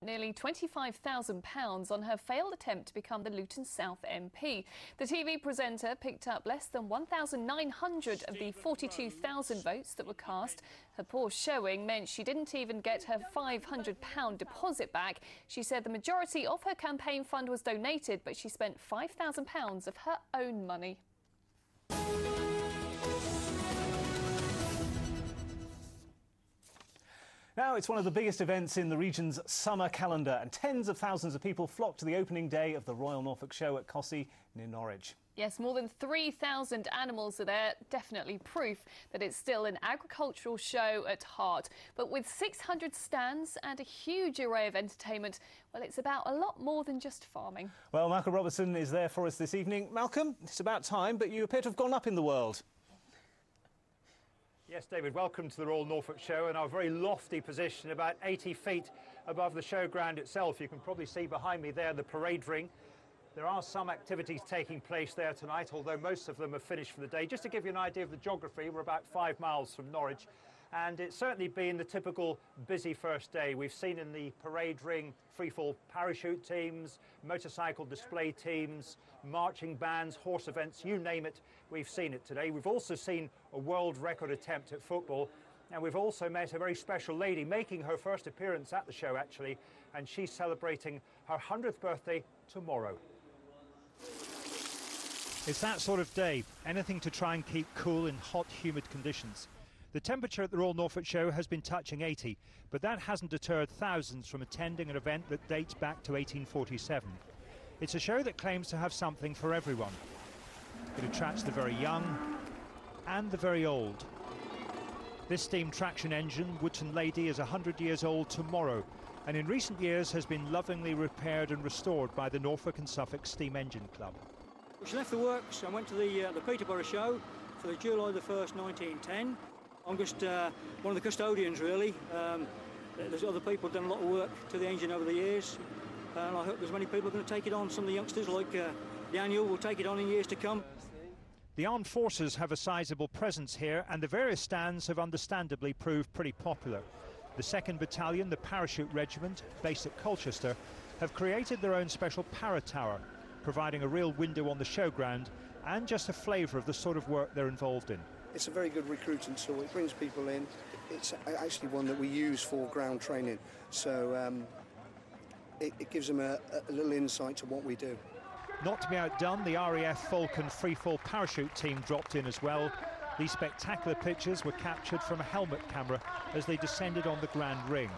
Nearly £25,000 on her failed attempt to become the Luton South MP. The TV presenter picked up less than 1,900 of the 42,000 votes that were cast. Her poor showing meant she didn't even get her £500 deposit back. She said the majority of her campaign fund was donated, but she spent £5,000 of her own money. Now it's one of the biggest events in the region's summer calendar, and tens of thousands of people flock to the opening day of the Royal Norfolk Show at Costessey near Norwich. Yes, more than 3,000 animals are there, definitely proof that it's still an agricultural show at heart. But with 600 stands and a huge array of entertainment, well, it's about a lot more than just farming. Well, Malcolm Robertson is there for us this evening. Malcolm, it's about time, but you appear to have gone up in the world. Yes, David, welcome to the Royal Norfolk Show and our very lofty position about 80 feet above the showground itself. You can probably see behind me there the parade ring. There are some activities taking place there tonight, although most of them are finished for the day. Just to give you an idea of the geography, we're about 5 miles from Norwich, and it's certainly been the typical busy first day. We've seen in the parade ring freefall parachute teams, motorcycle display teams, marching bands, horse events, you name it, we've seen it today. We've also seen a world record attempt at football, and we've also met a very special lady making her first appearance at the show, actually, and she's celebrating her 100th birthday tomorrow. It's that sort of day, anything to try and keep cool in hot, humid conditions. The temperature at the Royal Norfolk Show has been touching 80, but that hasn't deterred thousands from attending an event that dates back to 1847. It's a show that claims to have something for everyone. It attracts the very young and the very old. This steam traction engine, Wootton Lady, is 100 years old tomorrow, and in recent years has been lovingly repaired and restored by the Norfolk and Suffolk Steam Engine Club. She left the works and went to the Peterborough show for the July the 1st, 1910. I'm just one of the custodians, really. There's other people who've done a lot of work to the engine over the years, and I hope there's many people going to take it on. Some of the youngsters, like the annual, will take it on in years to come. The armed forces have a sizable presence here, and the various stands have understandably proved pretty popular. The 2nd Battalion, the Parachute Regiment, based at Colchester, have created their own special para tower, providing a real window on the showground and just a flavour of the sort of work they're involved in. It's a very good recruiting tool. It brings people in. It's actually one that we use for ground training, so it gives them a little insight to what we do. Not to be outdone, the RAF Falcon freefall parachute team dropped in as well. These spectacular pictures were captured from a helmet camera as they descended on the Grand Ring.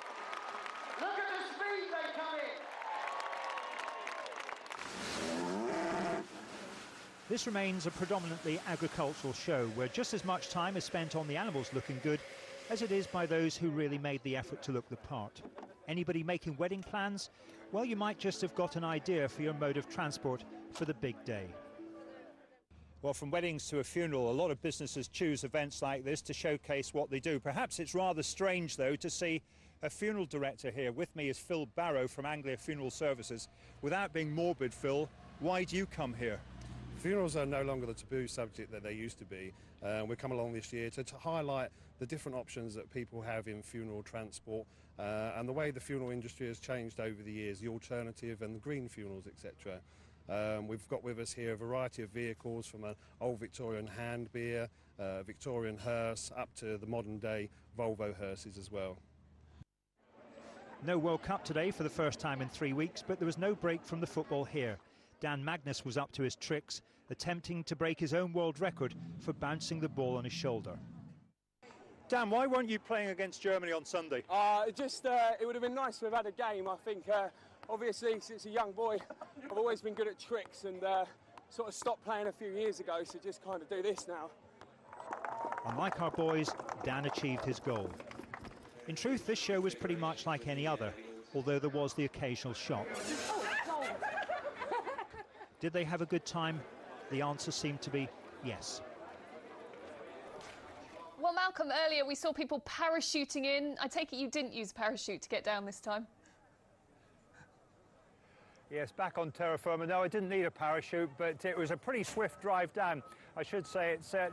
Look at the speed they come in! This remains a predominantly agricultural show where just as much time is spent on the animals looking good as it is by those who really made the effort to look the part. Anybody making wedding plans? Well, you might just have got an idea for your mode of transport for the big day. Well, from weddings to a funeral, a lot of businesses choose events like this to showcase what they do. Perhaps it's rather strange, though, to see a funeral director here. With me is Phil Barrow from Anglia Funeral Services. Without being morbid, Phil, why do you come here? Funerals are no longer the taboo subject that they used to be. We've come along this year to highlight the different options that people have in funeral transport and the way the funeral industry has changed over the years, the alternative and the green funerals, etc. We've got with us here a variety of vehicles, from an old Victorian hand bier, Victorian hearse, up to the modern day Volvo hearses as well. No World Cup today for the first time in 3 weeks, but there was no break from the football here. Dan Magnus was up to his tricks, attempting to break his own world record for bouncing the ball on his shoulder. Dan, why weren't you playing against Germany on Sunday? It would have been nice to have had a game. I think, obviously, since a young boy, I've always been good at tricks and sort of stopped playing a few years ago, so just kind of do this now. Unlike our boys, Dan achieved his goal. In truth, this show was pretty much like any other, although there was the occasional shock. Did they have a good time? The answer seemed to be yes. Well, Malcolm, earlier we saw people parachuting in. I take it you didn't use a parachute to get down this time? Yes, back on terra firma. No, I didn't need a parachute, but it was a pretty swift drive down. I should say it's going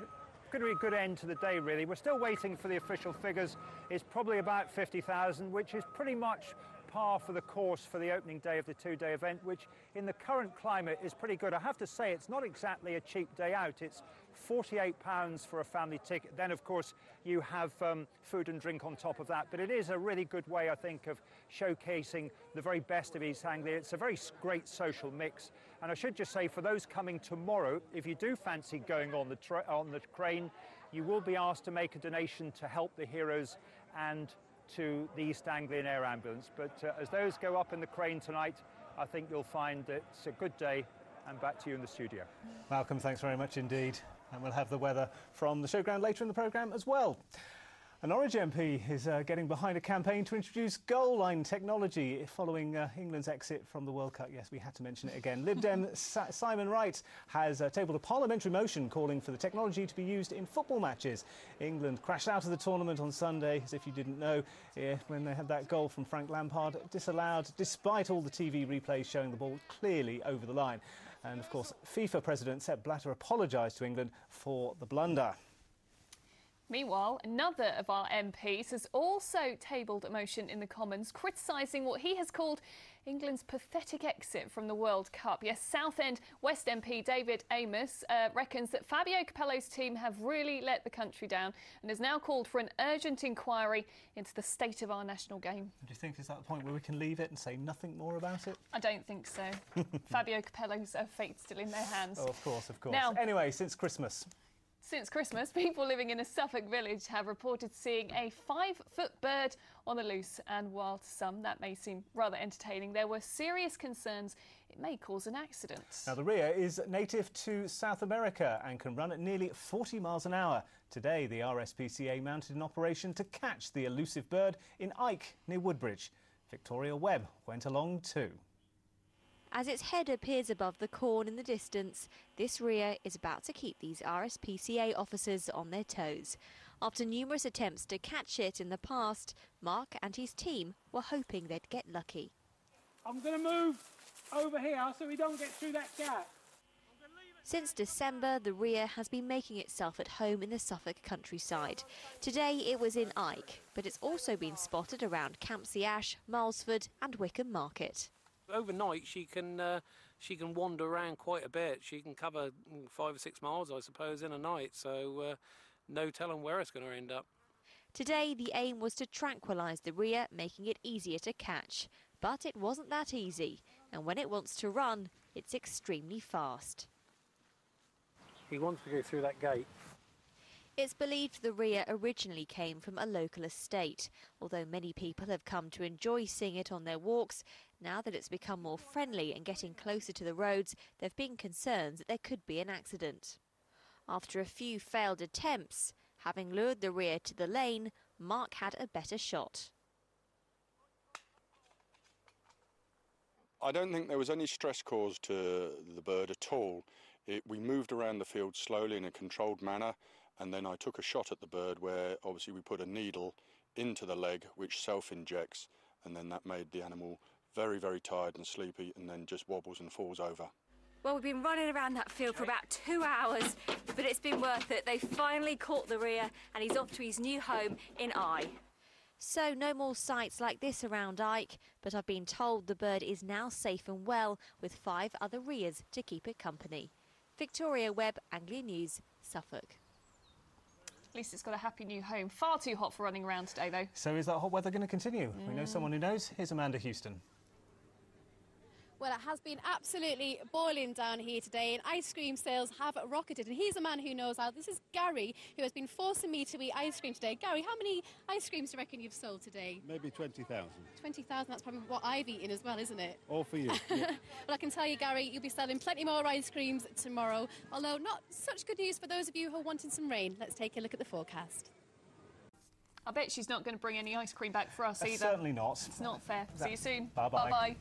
to be a good end to the day, really. We're still waiting for the official figures. It's probably about 50,000, which is pretty much par for the course for the opening day of the two-day event, which in the current climate is pretty good. I have to say it's not exactly a cheap day out. It's £48 for a family ticket. Then, of course, you have food and drink on top of that. But it is a really good way, I think, of showcasing the very best of East Anglia. It's a very great social mix. And I should just say, for those coming tomorrow, if you do fancy going on the crane, you will be asked to make a donation to help the heroes and to the East Anglian Air Ambulance. But as those go up in the crane tonight, I think you'll find it's a good day. And back to you in the studio. Malcolm, thanks very much indeed. And we'll have the weather from the showground later in the programme as well. A Norwich MP is getting behind a campaign to introduce goal line technology following England's exit from the World Cup. Yes, we had to mention it again. Lib Dem Simon Wright has tabled a parliamentary motion calling for the technology to be used in football matches. England crashed out of the tournament on Sunday, as if you didn't know, when they had that goal from Frank Lampard disallowed, despite all the TV replays showing the ball clearly over the line. And, of course, FIFA President Sepp Blatter apologised to England for the blunder. Meanwhile, another of our MPs has also tabled a motion in the Commons criticising what he has called England's pathetic exit from the World Cup. Yes, Southend West MP David Amos reckons that Fabio Capello's team have really let the country down and has now called for an urgent inquiry into the state of our national game. Do you think it's at the point where we can leave it and say nothing more about it? I don't think so. Fabio Capello's fate's still in their hands. Oh, of course, of course. Now, anyway, since Christmas, people living in a Suffolk village have reported seeing a 5-foot bird on the loose, and while to some that may seem rather entertaining, there were serious concerns it may cause an accident. Now, the rhea is native to South America and can run at nearly 40 miles an hour. Today, the RSPCA mounted an operation to catch the elusive bird in Ike, near Woodbridge. Victoria Webb went along too. As its head appears above the corn in the distance, this rhea is about to keep these RSPCA officers on their toes. After numerous attempts to catch it in the past, Mark and his team were hoping they'd get lucky. I'm going to move over here so we don't get through that gap. Since December, the rhea has been making itself at home in the Suffolk countryside. Today it was in Ike, but it's also been spotted around Campsie Ash, Milesford and Wickham Market. Overnight she can wander around quite a bit. She can cover 5 or 6 miles, I suppose, in a night, so no telling where it's going to end up. Today the aim was to tranquilise the rhea, making it easier to catch. But it wasn't that easy, and when it wants to run, it's extremely fast. He wants to go through that gate. It's believed the rhea originally came from a local estate. Although many people have come to enjoy seeing it on their walks, now that it's become more friendly and getting closer to the roads, there have been concerns that there could be an accident. After a few failed attempts, having lured the rhea to the lane, Mark had a better shot. I don't think there was any stress caused to the bird at all. We moved around the field slowly in a controlled manner, and then I took a shot at the bird where obviously we put a needle into the leg which self-injects, and then that made the animal very, very tired and sleepy and then just wobbles and falls over. Well, we've been running around that field for about 2 hours, but it's been worth it. They finally caught the rhea and he's off to his new home in Eye. So no more sights like this around Ike, but I've been told the bird is now safe and well with 5 other rheas to keep it company. Victoria Webb, Anglia News, Suffolk. At least it's got a happy new home. Far too hot for running around today, though. So is that hot weather going to continue? We know someone who knows. Here's Amanda Houston. Well, it has been absolutely boiling down here today and ice cream sales have rocketed. And here's a man who knows how. This is Gary, who has been forcing me to eat ice cream today. Gary, how many ice creams do you reckon you've sold today? Maybe 20,000. 20,000, that's probably what I've eaten as well, isn't it? All for you. Yeah. Well, I can tell you, Gary, you'll be selling plenty more ice creams tomorrow. Although not such good news for those of you who are wanting some rain. Let's take a look at the forecast. I bet she's not going to bring any ice cream back for us either. Certainly not. It's not fair. See you soon. Bye-bye. Bye-bye.